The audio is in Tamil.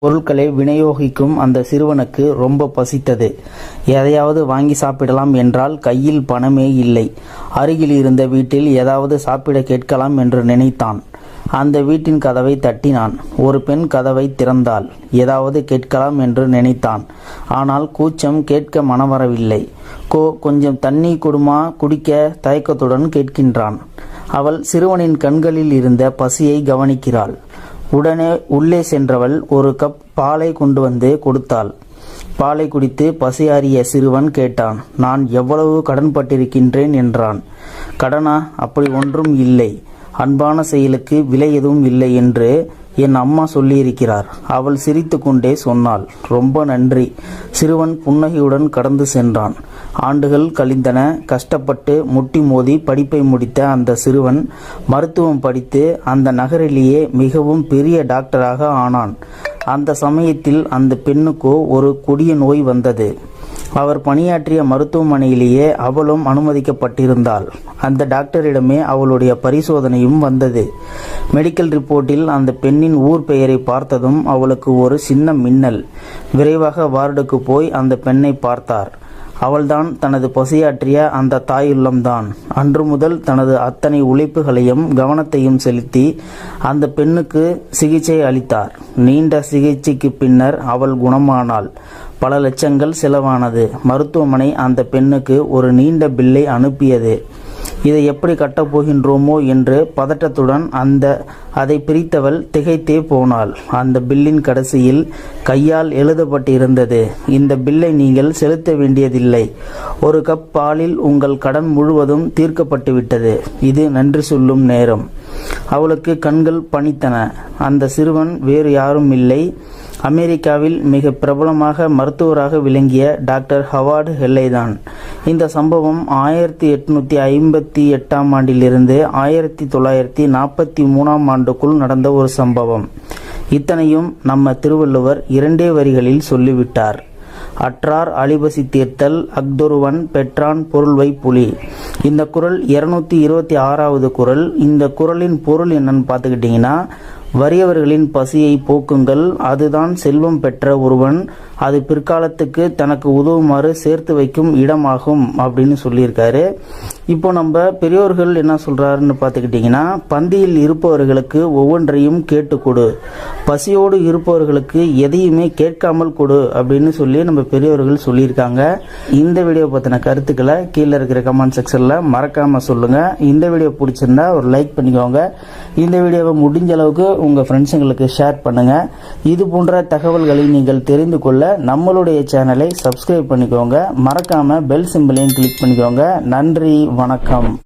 பொருட்களை விநியோகிக்கும் அந்த சிறுவனுக்கு ரொம்ப பசித்தது. எதையாவது வாங்கி சாப்பிடலாம் என்றால் கையில் பணமே இல்லை. அருகில் இருந்த வீட்டில் ஏதாவது சாப்பிட கேட்கலாம் என்று நினைத்தான். அந்த வீட்டின் கதவை தட்டினான். ஒரு பெண் கதவை திறந்தாள். ஏதாவது கேட்கலாம் என்று நினைத்தான். ஆனால் கூச்சம், கேட்க மனவரவில்லை. கொஞ்சம் தண்ணி கொடுமா, குடிக்க தயக்கத்துடன் கேட்கின்றான். அவள் சிறுவனின் கண்களில் இருந்த பசியை கவனிக்கிறாள். உடனே உள்ளே சென்றவள் ஒரு கப் பாலை கொண்டு வந்து கொடுத்தாள். பாலை குடித்து பசியாறிய சிறுவன் கேட்டான், நான் எவ்வளவு கடன்பட்டிருக்கின்றேன் என்றான். கடனா? அப்படி ஒன்றும் இல்லை. அன்பான செயலுக்கு விலை எதுவும் இல்லை என்று என் அம்மா சொல்லியிருக்கிறார். அவள் சிரித்து கொண்டே சொன்னாள். ரொம்ப நன்றி. சிறுவன் புன்னகையுடன் கடந்து சென்றான். ஆண்டுகள் கழிந்தன. கஷ்டப்பட்டு முட்டி மோதி படிப்பை முடித்த அந்த சிறுவன் மருத்துவம் படித்து அந்த நகரிலேயே மிகவும் பெரிய டாக்டராக ஆனான். அந்த சமயத்தில் அந்த பெண்ணுக்கோ ஒரு கொடிய நோய் வந்தது. அவர் பணியாற்றிய மருத்துவமனையிலேயே அவளும் அனுமதிக்கப்பட்டிருந்தாள். அந்த டாக்டரிடமே அவளுடைய பரிசோதனையும் வந்தது. மெடிக்கல் ரிப்போர்ட்டில் அந்த பெண்ணின் ஊர் பெயரை பார்த்ததும் அவளுக்கு ஒரு சின்ன மின்னல். விரைவாக வார்டுக்கு போய் அந்த பெண்ணை பார்த்தார். அவள்தான் தனது பசியாற்றிய அந்த தாயுள்ளம்தான். அன்று முதல் தனது அத்தனை உழைப்புகளையும் கவனத்தையும் செலுத்தி அந்த பெண்ணுக்கு சிகிச்சை அளித்தார். நீண்ட சிகிச்சைக்கு பின்னர் அவள் குணமானாள். பல லட்சங்கள் செலவானது. மருத்துவமனை அந்த பெண்ணுக்கு ஒரு நீண்ட பில்லை அனுப்பியது. இதை எப்படி கட்டப்போகின்றோமோ என்று பதட்டத்துடன் அதை பிரித்தவள் திகைத்தே போனாள். அந்த பில்லின் கடைசியில் கையால் எழுதப்பட்டிருந்தது, இந்த பில்லை நீங்கள் செலுத்த வேண்டியதில்லை. ஒரு கப் பாலில் உங்கள் கடன் முழுவதும் தீர்க்கப்பட்டுவிட்டது. இது நன்றி சொல்லும் நேரம். அவளுக்கு கண்கள் பனித்தன. அந்த சிறுவன் வேறு யாரும் இல்லை, அமெரிக்காவில் மிக பிரபலமாக மருத்துவராக விளங்கிய டாக்டர் ஹவார்டு ஹெல்லைதான். இந்த சம்பவம் 1858 ஆண்டிலிருந்து 1943 ஆண்டுக்குள் நடந்த ஒரு சம்பவம். இத்தனையும் நம்ம திருவள்ளுவர் 2 வரிகளில் சொல்லிவிட்டார். அற்றார் அழிபசி தீர்த்தல் அஃதொருவன் பெற்றான் பொருள்வை புலி. இந்த குறள் 226வது குறள். இந்த குறளின் பொருள் என்னன்னு பார்த்துக்கிட்டிங்கன்னா, வறியவர்களின் பசியை போக்குங்கள், அதுதான் செல்வம் பெற்ற ஒருவன் அது பிற்காலத்துக்கு தனக்கு உதவுமாறு சேர்த்து வைக்கும் இடமாகும் அப்படின்னு சொல்லியிருக்காரு. இப்போ நம்ம பெரியோர்கள் என்ன சொல்றாருன்னு பார்த்துக்கிட்டிங்கன்னா, பந்தியில் இருப்பவர்களுக்கு ஒவ்வொன்றையும் கேட்டு கொடு, பசியோடு இருப்பவர்களுக்கு எதையுமே கேட்காமல் கொடு அப்படின்னு சொல்லி நம்ம பெரியோர்கள் சொல்லியிருக்காங்க. இந்த வீடியோ பற்றின கருத்துக்களை கீழே இருக்கிற கமெண்ட் செக்ஷனில் மறக்காமல் சொல்லுங்கள். இந்த வீடியோ பிடிச்சிருந்தா ஒரு லைக் பண்ணிக்கோங்க. இந்த வீடியோவை முடிஞ்ச அளவுக்கு உங்கள் ஃப்ரெண்ட்ஸுங்களுக்கு ஷேர் பண்ணுங்கள். இது போன்ற தகவல்களை நீங்கள் தெரிந்து கொள்ள நம்மளுடைய சேனலை சப்ஸ்கிரைப் பண்ணிக்கோங்க. மறக்காமல் பெல் சிம்பிளையும் கிளிக் பண்ணிக்கோங்க. நன்றி, வணக்கம்.